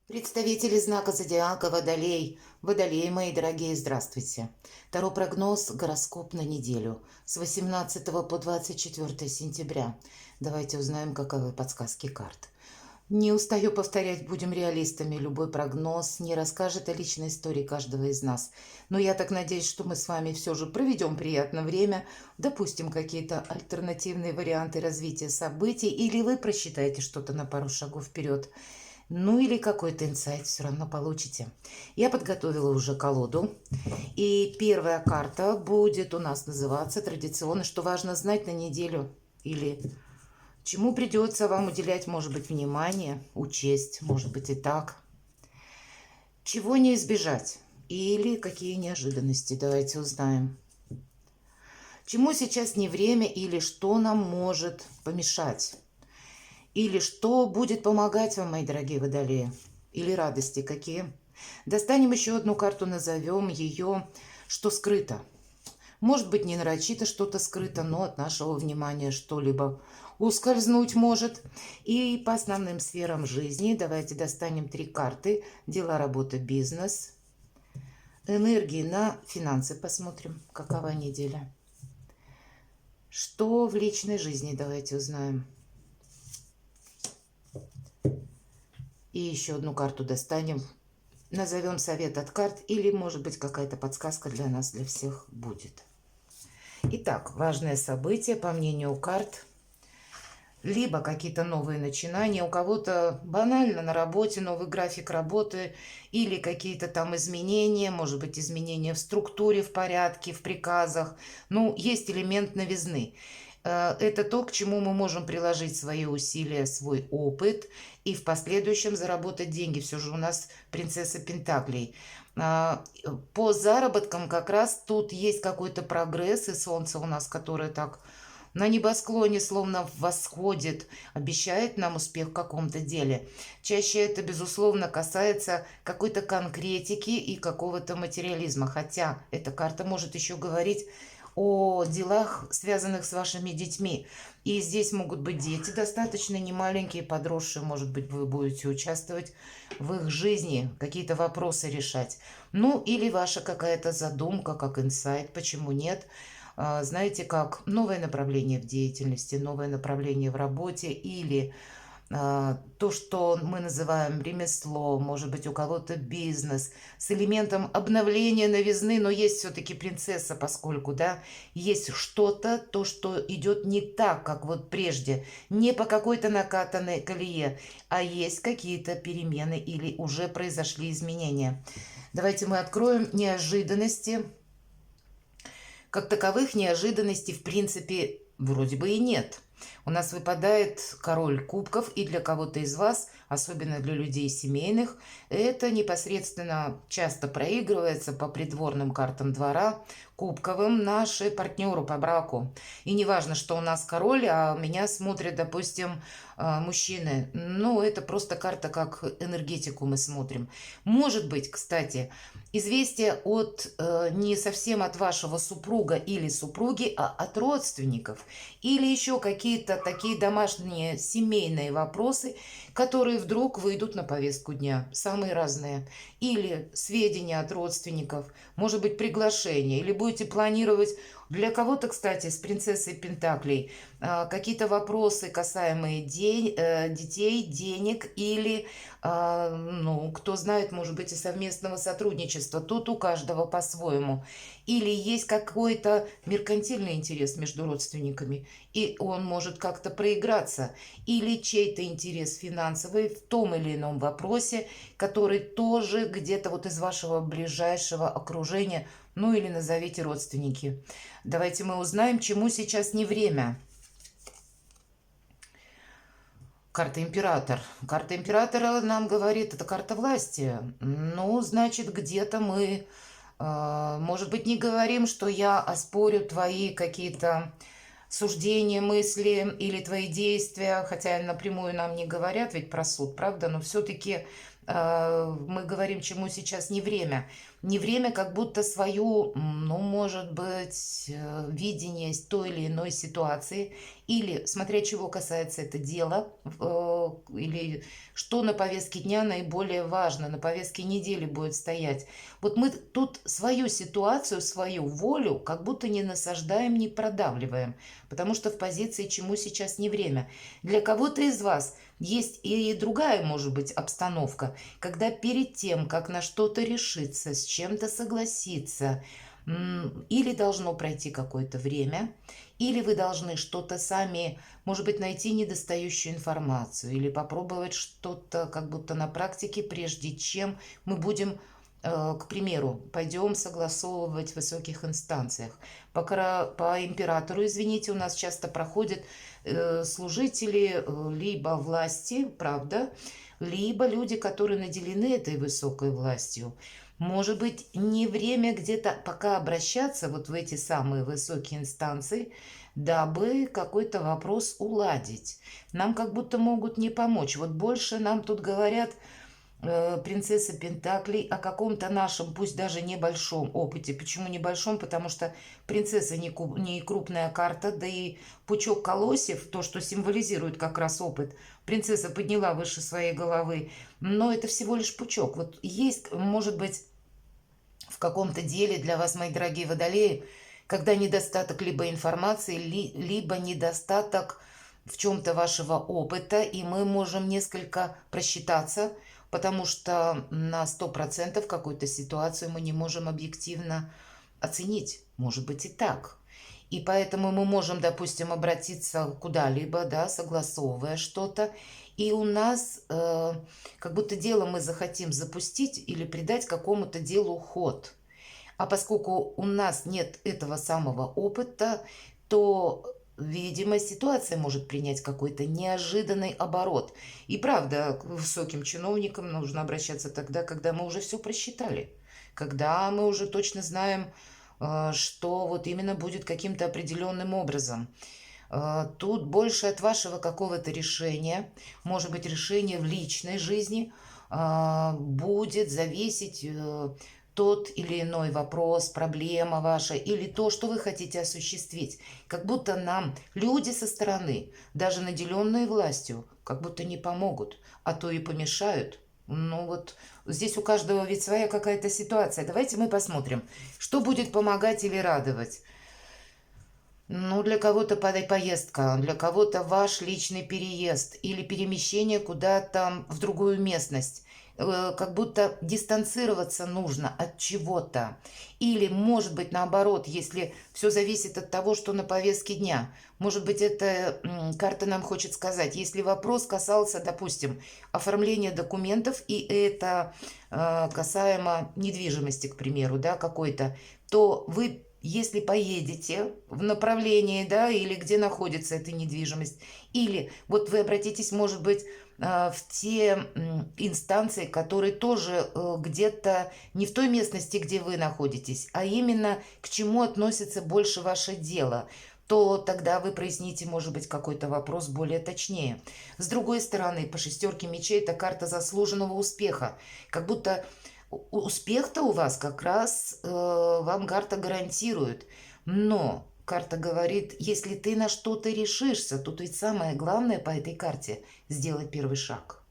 Представители знака зодиака Водолей. Водолеи, мои дорогие, здравствуйте. Таро прогноз, гороскоп на неделю с 18 по 24 сентября. Давайте узнаем, каковы подсказки карт. Не устаю повторять, будем реалистами. Любой прогноз не расскажет о личной истории каждого из нас. Но я так надеюсь, что мы с вами все же проведем приятное время, допустим какие-то альтернативные варианты развития событий, или вы просчитаете что-то на пару шагов вперед. Ну или какой-то инсайт все равно получите. Я подготовила уже колоду. И первая карта будет у нас называться традиционно, что важно знать на неделю. Или чему придется вам уделять, может быть, внимание, учесть, может быть и так. Чего не избежать. Или какие неожиданности. Давайте узнаем. Чему сейчас не время или что нам может помешать. Или что будет помогать вам, мои дорогие водолеи? Или радости какие? Достанем еще одну карту, назовем ее «Что скрыто». Может быть, не нарочито что-то скрыто, но от нашего внимания что-либо ускользнуть может. И по основным сферам жизни давайте достанем 3 карты. Дела, работа, бизнес. Энергии на финансы посмотрим, какова неделя. Что в личной жизни, давайте узнаем. И еще одну карту достанем. Назовем совет от карт, или, может быть, какая-то подсказка для нас, для всех будет. Итак, важное событие, по мнению карт. Либо какие-то новые начинания, у кого-то банально на работе новый график работы, или какие-то там изменения, может быть, изменения в структуре, в порядке, в приказах. Ну, есть элемент новизны. Это то, к чему мы можем приложить свои усилия, свой опыт и в последующем заработать деньги. Все же у нас принцесса Пентаклей. По заработкам как раз тут есть какой-то прогресс, и солнце у нас, которое так на небосклоне словно восходит, обещает нам успех в каком-то деле. Чаще это, безусловно, касается какой-то конкретики и какого-то материализма. Хотя эта карта может еще говорить о делах, связанных с вашими детьми. И здесь могут быть дети достаточно немаленькие, подросшие, может быть, вы будете участвовать в их жизни, какие-то вопросы решать. Ну, или ваша какая-то задумка, как инсайт, почему нет? Знаете, как новое направление в деятельности, новое направление в работе, или то, что мы называем ремесло, может быть, у кого-то бизнес, с элементом обновления, новизны, но есть все-таки принцесса, поскольку, да, есть что-то, то, что идет не так, как вот прежде, не по какой-то накатанной колее, а есть какие-то перемены или уже произошли изменения. Давайте мы откроем неожиданности. Как таковых неожиданностей, в принципе, вроде бы и нет. У нас выпадает король кубков, и для кого-то из вас, особенно для людей семейных, это непосредственно часто проигрывается по придворным картам двора, кубковым наши партнеру по браку. И не важно, что у нас король, а меня смотрят, допустим, мужчины. Ну, это просто карта, как энергетику мы смотрим. Может быть, кстати, известие от не совсем от вашего супруга или супруги, а от родственников. Или еще какие-то такие домашние семейные вопросы, которые вдруг выйдут на повестку дня. Самые разные. Или сведения от родственников, может быть, приглашение, или будете планировать для кого-то, кстати, с принцессой Пентаклей какие-то вопросы, касаемые детей, денег или, ну, кто знает, может быть, и совместного сотрудничества. Тут у каждого по-своему. Или есть какой-то меркантильный интерес между родственниками, и он может как-то проиграться. Или чей-то интерес финансовый в том или ином вопросе, который тоже где-то вот из вашего ближайшего окружения, ну или назовите родственники. Давайте мы узнаем, чему сейчас не время. Карта император. Карта императора нам говорит, это карта власти. Ну, значит, где-то мы, может быть, не говорим, что я оспорю твои какие-то суждения, мысли или твои действия, хотя напрямую нам не говорят ведь про суд, правда, но все-таки мы говорим, чему сейчас не время. не время как будто свою, ну, может быть, видение той или иной ситуации, или, смотря чего касается это дело, или что на повестке дня наиболее важно, на повестке недели будет стоять. Вот мы тут свою ситуацию, свою волю как будто не насаждаем, не продавливаем, потому что в позиции чему сейчас не время. Для кого-то из вас есть и другая, может быть, обстановка, когда перед тем, как на что-то решиться, с чем-то согласиться, или должно пройти какое-то время, или вы должны что-то сами, может быть, найти недостающую информацию, или попробовать что-то как будто на практике, прежде чем мы будем, к примеру, пойдем согласовывать в высоких инстанциях. По императору, извините, у нас часто проходят служители либо власти, правда, либо люди, которые наделены этой высокой властью. Может быть, не время где-то пока обращаться вот в эти самые высокие инстанции, дабы какой-то вопрос уладить. Нам как будто могут не помочь. Вот больше нам тут говорят принцесса Пентаклей о каком-то нашем, пусть даже небольшом опыте. Почему небольшом? Потому что принцесса не крупная карта, да и пучок колосьев, то, что символизирует как раз опыт, принцесса подняла выше своей головы, но это всего лишь пучок. Вот есть, может быть, в каком-то деле для вас, мои дорогие водолеи, когда недостаток либо информации, либо недостаток в чем-то вашего опыта, и мы можем несколько просчитаться, потому что на 100% какую-то ситуацию мы не можем объективно оценить. Может быть и так. И поэтому мы можем, допустим, обратиться куда-либо, да, согласовывая что-то, и у нас как будто дело мы захотим запустить или придать какому-то делу ход. А поскольку у нас нет этого самого опыта, то, видимо, ситуация может принять какой-то неожиданный оборот. И правда, к высоким чиновникам нужно обращаться тогда, когда мы уже все просчитали, когда мы уже точно знаем, что вот именно будет каким-то определенным образом. Тут больше от вашего какого-то решения, может быть, решение в личной жизни, будет зависеть тот или иной вопрос, проблема ваша или то, что вы хотите осуществить. Как будто нам люди со стороны, даже наделенные властью, как будто не помогут, а то и помешают. Ну вот здесь у каждого ведь своя какая-то ситуация. Давайте мы посмотрим, что будет помогать или радовать. Ну, для кого-то поездка, для кого-то ваш личный переезд или перемещение куда-то в другую местность. Как будто дистанцироваться нужно от чего-то. Или, может быть, наоборот, если все зависит от того, что на повестке дня. Может быть, эта карта нам хочет сказать, если вопрос касался, допустим, оформления документов, и это касаемо недвижимости, к примеру, да, какой-то, то вы, если поедете в направлении, да, или где находится эта недвижимость, или вот вы обратитесь, может быть, в те инстанции, которые тоже где-то не в той местности, где вы находитесь, а именно к чему относится больше ваше дело, то тогда вы проясните, может быть, какой-то вопрос более точнее. С другой стороны, по шестерке мечей это карта заслуженного успеха. Как будто успех-то у вас как раз вам карта гарантирует. Но карта говорит, если ты на что-то решишься, то ведь самое главное по этой карте – сделать первый шаг.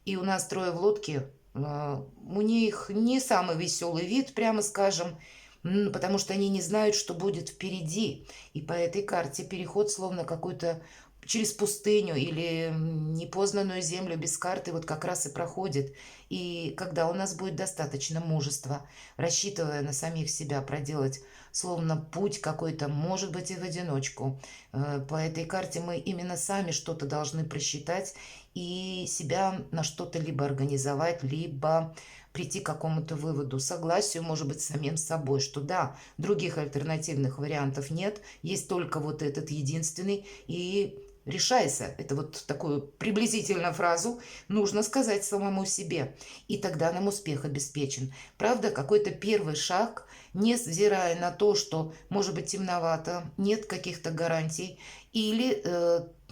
И у нас трое в лодке, у них не самый веселый вид, прямо скажем, потому что они не знают, что будет впереди. И по этой карте переход словно какой-то через пустыню или непознанную землю без карты вот как раз и проходит. И когда у нас будет достаточно мужества, рассчитывая на самих себя проделать словно путь какой-то, может быть, и в одиночку. По этой карте мы именно сами что-то должны просчитать и себя на что-то либо организовать, либо прийти к какому-то выводу, согласию, может быть, с самим собой, что да, других альтернативных вариантов нет, есть только вот этот единственный, и решайся. Это вот такую приблизительно фразу нужно сказать самому себе. И тогда нам успех обеспечен. Правда, какой-то первый шаг, невзирая на то, что, может быть, темновато, нет каких-то гарантий. Или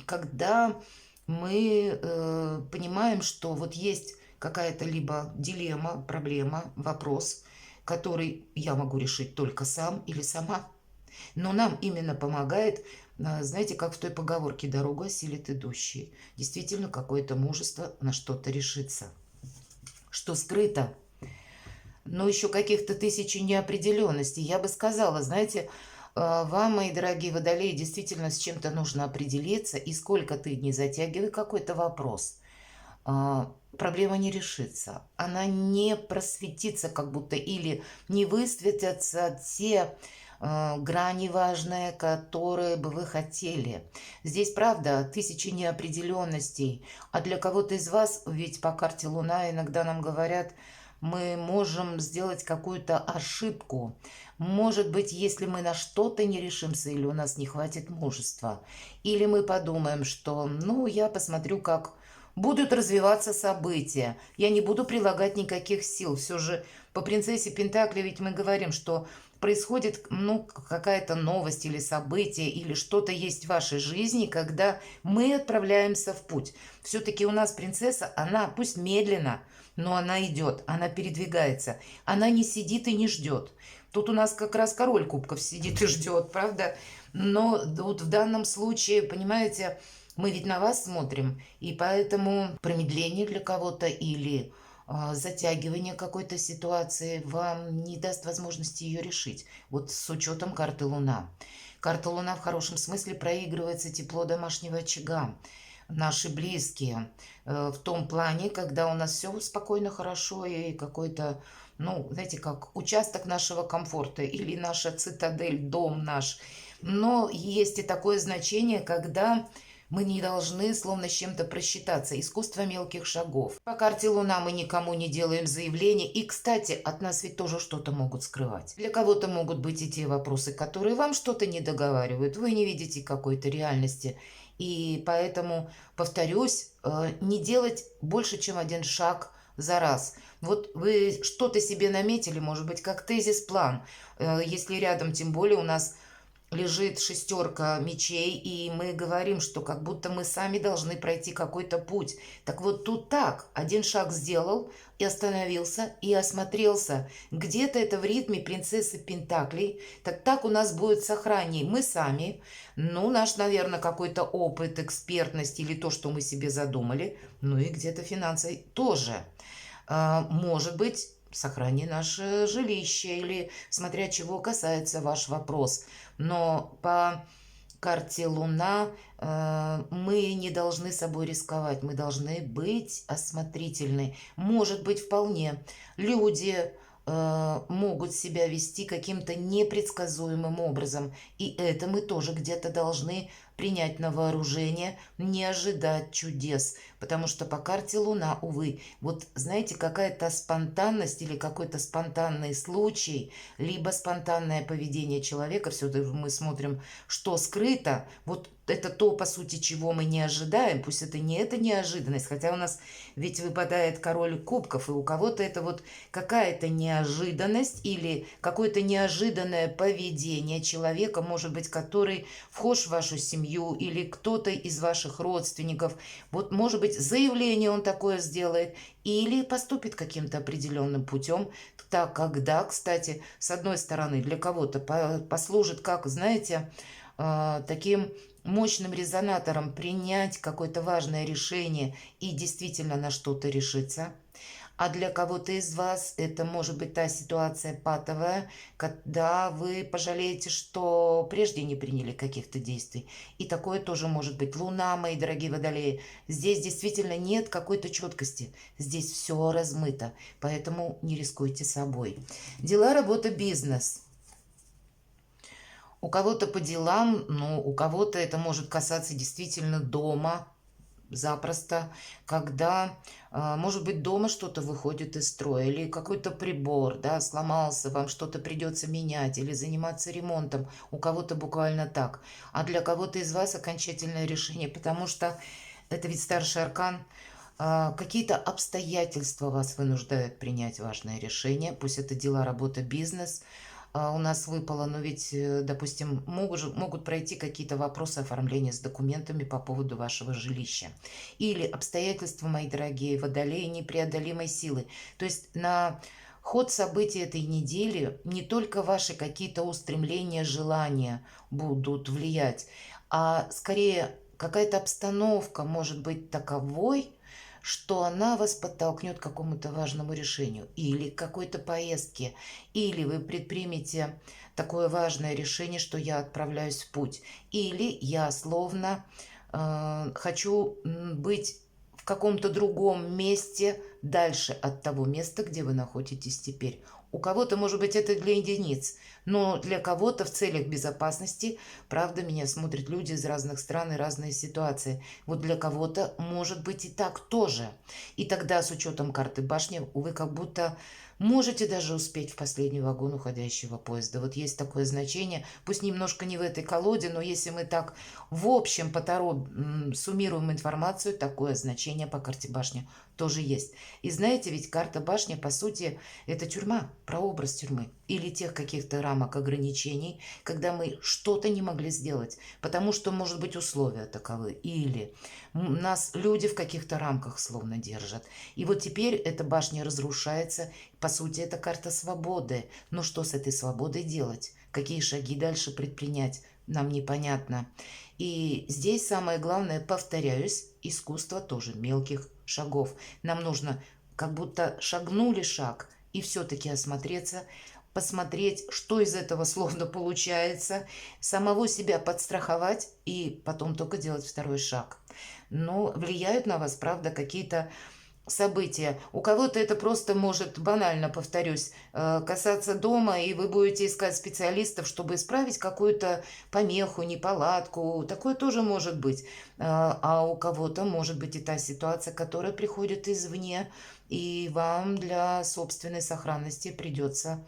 когда мы понимаем, что вот есть какая-то либо дилемма, проблема, вопрос, который я могу решить только сам или сама. Но нам именно помогает, знаете, как в той поговорке «дорогу осилит идущий». Действительно, какое-то мужество на что-то решиться. Что скрыто? Но еще каких-то тысячи неопределенностей. Я бы сказала, знаете, вам, мои дорогие водолеи, действительно с чем-то нужно определиться, и сколько ты не затягивай какой-то вопрос, проблема не решится. Она не просветится как будто, или не высветятся те грани важные, которые бы вы хотели. Здесь, правда, тысячи неопределенностей. А для кого-то из вас, ведь по карте Луна иногда нам говорят, мы можем сделать какую-то ошибку. Может быть, если мы на что-то не решимся, или у нас не хватит мужества, или мы подумаем, что, ну, я посмотрю, как будут развиваться события. Я не буду прилагать никаких сил. Все же по принцессе Пентакли ведь мы говорим, что происходит, ну, какая-то новость или событие, или что-то есть в вашей жизни, когда мы отправляемся в путь. Все-таки у нас принцесса, она пусть медленно, но она идет, она передвигается. Она не сидит и не ждет. Тут у нас как раз король кубков сидит и ждет, правда? Но вот в данном случае, понимаете, мы ведь на вас смотрим, и поэтому промедление для кого-то или затягивание какой-то ситуации вам не даст возможности ее решить. Вот с учетом карты Луна. Карта Луна в хорошем смысле проигрывается тепло домашнего очага. Наши близкие в том плане, когда у нас все спокойно, хорошо и какой-то, ну, знаете, как участок нашего комфорта или наша цитадель, дом наш. Но есть и такое значение, когда мы не должны словно с чем-то просчитаться. Искусство мелких шагов. По карте Луна мы никому не делаем заявления. И, кстати, от нас ведь тоже что-то могут скрывать. Для кого-то могут быть и те вопросы, которые вам что-то не договаривают. Вы не видите какой-то реальности. И поэтому, повторюсь, не делать больше, чем один шаг за раз. Вот вы что-то себе наметили, может быть, как тезис-план. Если рядом, тем более, у нас лежит шестерка мечей, и мы говорим, что как будто мы сами должны пройти какой-то путь. Так вот тут так, один шаг сделал, и остановился, и осмотрелся. Где-то это в ритме принцессы Пентаклей. Так у нас будет сохранение. Мы сами, ну, наш, наверное, какой-то опыт, экспертность или то, что мы себе задумали, ну и где-то финансы тоже. Может быть, сохрани наше жилище или смотря чего касается ваш вопрос. Но по карте Луна мы не должны собой рисковать, мы должны быть осмотрительны. Может быть, вполне люди могут себя вести каким-то непредсказуемым образом, и это мы тоже где-то должны принять на вооружение, не ожидать чудес, потому что по карте Луна, увы, вот знаете, какая-то спонтанность или какой-то спонтанный случай, либо спонтанное поведение человека, все-таки мы смотрим, что скрыто, вот это то, по сути, чего мы не ожидаем, пусть это не эта неожиданность, хотя у нас ведь выпадает король кубков, и у кого-то это вот какая-то неожиданность или какое-то неожиданное поведение человека, может быть, который вхож в вашу семью или кто-то из ваших родственников. Вот, может быть, заявление он такое сделает или поступит каким-то определенным путем, так когда, кстати, с одной стороны, для кого-то послужит, как, знаете, таким мощным резонатором принять какое-то важное решение и действительно на что-то решиться. А для кого-то из вас это может быть та ситуация патовая, когда вы пожалеете, что прежде не приняли каких-то действий. И такое тоже может быть. Луна, мои дорогие водолеи, здесь действительно нет какой-то четкости. Здесь все размыто, поэтому не рискуйте собой. Дела, работа, бизнес. У кого-то по делам, но у кого-то это может касаться действительно дома, запросто, когда, может быть, дома что-то выходит из строя, или какой-то прибор, да, сломался, вам что-то придется менять или заниматься ремонтом. У кого-то буквально так. А для кого-то из вас окончательное решение, потому что это ведь старший аркан, какие-то обстоятельства вас вынуждают принять важное решение, пусть это дела, работа, бизнес, у нас выпало, но ведь, допустим, могут пройти какие-то вопросы оформления с документами по поводу вашего жилища. Или обстоятельства, мои дорогие водолеи, непреодолимой силы. То есть на ход событий этой недели не только ваши какие-то устремления, желания будут влиять, а скорее какая-то обстановка может быть таковой, что она вас подтолкнет к какому-то важному решению или к какой-то поездке, или вы предпримете такое важное решение, что я отправляюсь в путь, или я словно хочу быть в каком-то другом месте дальше от того места, где вы находитесь теперь. У кого-то, может быть, это для единиц, но для кого-то в целях безопасности, правда, меня смотрят люди из разных стран и разные ситуации. Вот для кого-то может быть и так тоже. И тогда с учетом карты башни вы как будто можете даже успеть в последний вагон уходящего поезда. Вот есть такое значение, пусть немножко не в этой колоде, но если мы так в общем по Таро суммируем информацию, такое значение по карте башни тоже есть. И знаете, ведь карта башни, по сути, это тюрьма, прообраз тюрьмы. Или тех каких-то рамок ограничений, когда мы что-то не могли сделать, потому что, может быть, условия таковы. Или нас люди в каких-то рамках словно держат. И вот теперь эта башня разрушается. По сути, это карта свободы. Но что с этой свободой делать? Какие шаги дальше предпринять? Нам непонятно. И здесь самое главное, повторяюсь, искусство тоже мелких шагов. Нам нужно как будто шагнули шаг и все-таки осмотреться, посмотреть, что из этого словно получается, самого себя подстраховать и потом только делать второй шаг. Но влияют на вас, правда, какие-то события. У кого-то это просто может, банально повторюсь, касаться дома, и вы будете искать специалистов, чтобы исправить какую-то помеху, неполадку. Такое тоже может быть. А у кого-то может быть и та ситуация, которая приходит извне, и вам для собственной сохранности придется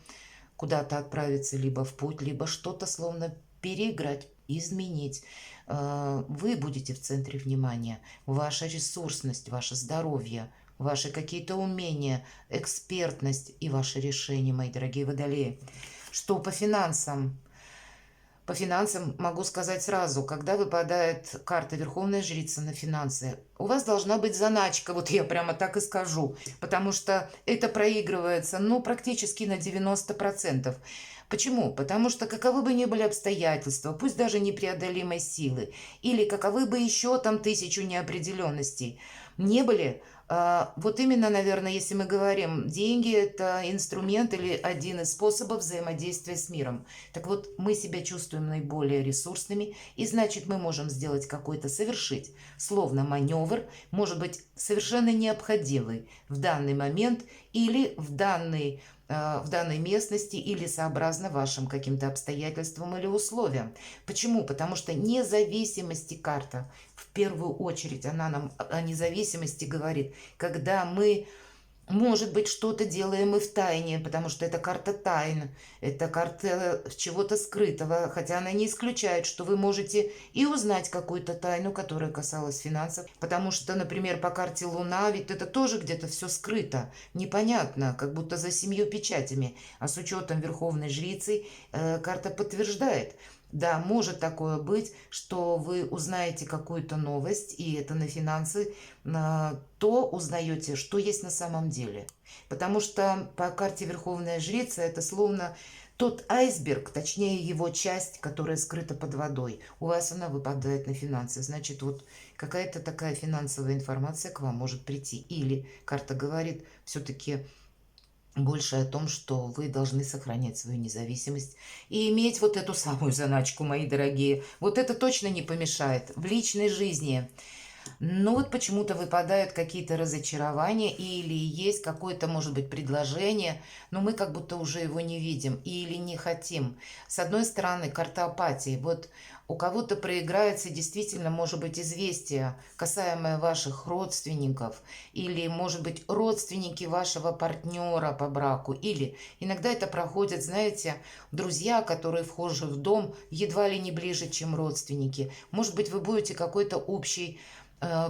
куда-то отправиться либо в путь, либо что-то словно переиграть, изменить. Вы будете в центре внимания. Ваша ресурсность, ваше здоровье, ваши какие-то умения, экспертность и ваши решения, мои дорогие водолеи. Что по финансам? По финансам могу сказать сразу, когда выпадает карта Верховная Жрица на финансы, у вас должна быть заначка, вот я прямо так и скажу, потому что это проигрывается, ну, практически на 90%. Почему? Потому что каковы бы ни были обстоятельства, пусть даже непреодолимой силы, или каковы бы еще там тысячу неопределенностей не были, вот именно, наверное, если мы говорим, деньги – это инструмент или один из способов взаимодействия с миром. Так вот, мы себя чувствуем наиболее ресурсными, и значит, мы можем сделать какой-то, совершить, словно маневр, может быть, совершенно необходимый в данный момент или в данной местности или сообразно вашим каким-то обстоятельствам или условиям. Почему? Потому что независимости карта, в первую очередь, она нам о независимости говорит, когда мы, может быть, что-то делаем и в тайне, потому что это карта тайн, это карта чего-то скрытого, хотя она не исключает, что вы можете и узнать какую-то тайну, которая касалась финансов, потому что, например, по карте Луна, ведь это тоже где-то все скрыто, непонятно, как будто за 7 печатями, а с учетом Верховной Жрицы карта подтверждает. Да, может такое быть, что вы узнаете какую-то новость, и это на финансы, то узнаете, что есть на самом деле. Потому что по карте Верховная Жрица это словно тот айсберг, точнее его часть, которая скрыта под водой. У вас она выпадает на финансы. Значит, вот какая-то такая финансовая информация к вам может прийти. Или карта говорит все-таки больше о том, что вы должны сохранять свою независимость и иметь вот эту самую заначку, мои дорогие. Вот это точно не помешает в личной жизни. Но вот почему-то выпадают какие-то разочарования или есть какое-то, может быть, предложение, но мы как будто уже его не видим или не хотим. С одной стороны, карта апатии. Вот у кого-то проиграется действительно, может быть, известие, касаемое ваших родственников, или, может быть, родственники вашего партнера по браку, или иногда это проходят, знаете, друзья, которые вхожи в дом едва ли не ближе, чем родственники. Может быть, вы будете какой-то общий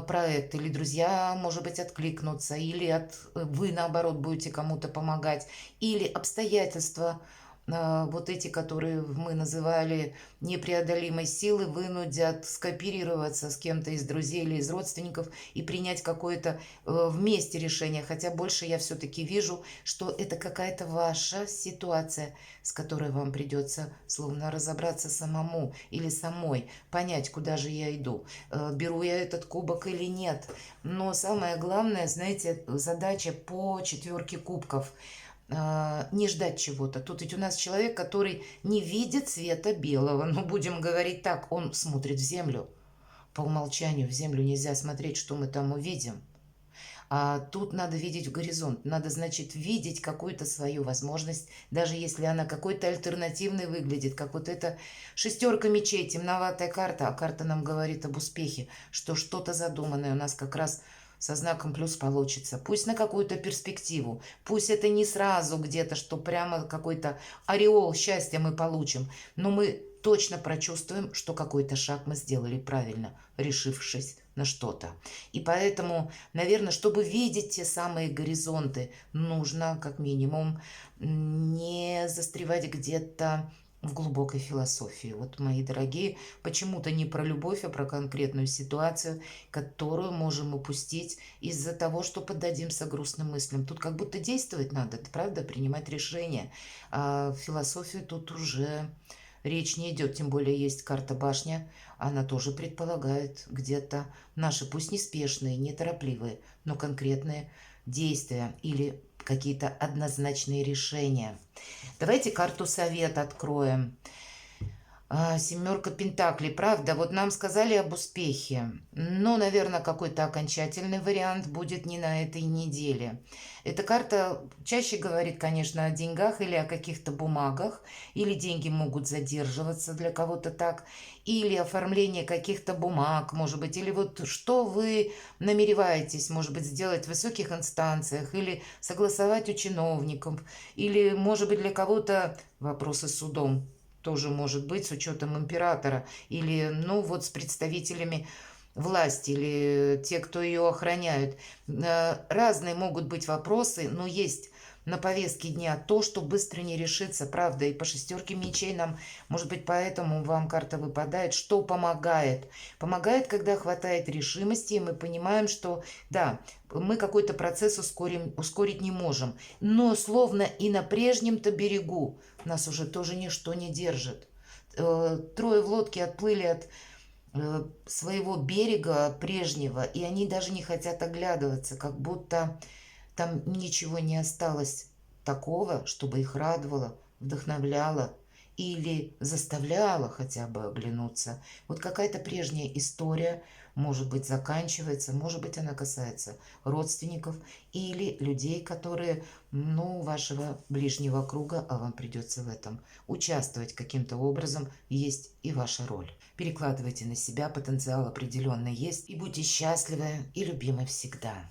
проект, или друзья, может быть, откликнутся, или вы, наоборот, будете кому-то помогать, или обстоятельства вот эти, которые мы называли непреодолимой силы, вынудят скооперироваться с кем-то из друзей или из родственников и принять какое-то вместе решение. Хотя больше я все-таки вижу, что это какая-то ваша ситуация, с которой вам придется словно разобраться самому или самой, понять, куда же я иду, беру я этот кубок или нет. Но самое главное, знаете, задача по 4 кубков – не ждать чего-то. Тут ведь у нас человек, который не видит цвета белого. Ну, будем говорить так, он смотрит в землю. По умолчанию в землю нельзя смотреть, что мы там увидим. А тут надо видеть в горизонт. Надо, значит, видеть какую-то свою возможность, даже если она какой-то альтернативной выглядит, как вот эта 6 мечей, темноватая карта, а карта нам говорит об успехе, что что-то задуманное у нас как раз со знаком плюс получится. Пусть на какую-то перспективу, пусть это не сразу где-то, что прямо какой-то ореол счастья мы получим, но мы точно прочувствуем, что какой-то шаг мы сделали правильно, решившись на что-то. И поэтому, наверное, чтобы видеть те самые горизонты, нужно как минимум не застревать где-то в глубокой философии. Вот, мои дорогие, почему-то не про любовь, а про конкретную ситуацию, которую можем упустить из-за того, что поддадимся грустным мыслям. Тут как будто действовать надо, правда, принимать решения. А философию тут уже речь не идет, тем более есть карта башня, она тоже предполагает где-то наши, пусть неспешные, неторопливые, но конкретные действия или какие-то однозначные решения. Давайте карту совет откроем. 7 пентаклей, правда, вот нам сказали об успехе, но, наверное, какой-то окончательный вариант будет не на этой неделе. Эта карта чаще говорит, конечно, о деньгах или о каких-то бумагах, или деньги могут задерживаться для кого-то так, или оформление каких-то бумаг, может быть, или вот что вы намереваетесь, может быть, сделать в высоких инстанциях, или согласовать у чиновников, или, может быть, для кого-то вопросы с судом тоже может быть с учетом императора или, ну, вот с представителями власти или те, кто ее охраняют. Разные могут быть вопросы, но есть на повестке дня то, что быстро не решится, правда. И по 6 мечей нам, может быть, поэтому вам карта выпадает, что помогает. Помогает, когда хватает решимости, и мы понимаем, что, да, мы какой-то процесс ускорить не можем, но словно и на прежнем-то берегу нас уже тоже ничто не держит. Трое в лодке отплыли от своего берега прежнего, и они даже не хотят оглядываться, как будто там ничего не осталось такого, чтобы их радовало, вдохновляло или заставляло хотя бы оглянуться. Вот какая-то прежняя история, может быть, заканчивается, может быть, она касается родственников или людей, которые, ну, вашего ближнего круга, а вам придется в этом участвовать каким-то образом, есть и ваша роль. Перекладывайте на себя, потенциал определенно есть, и будьте счастливы и любимы всегда.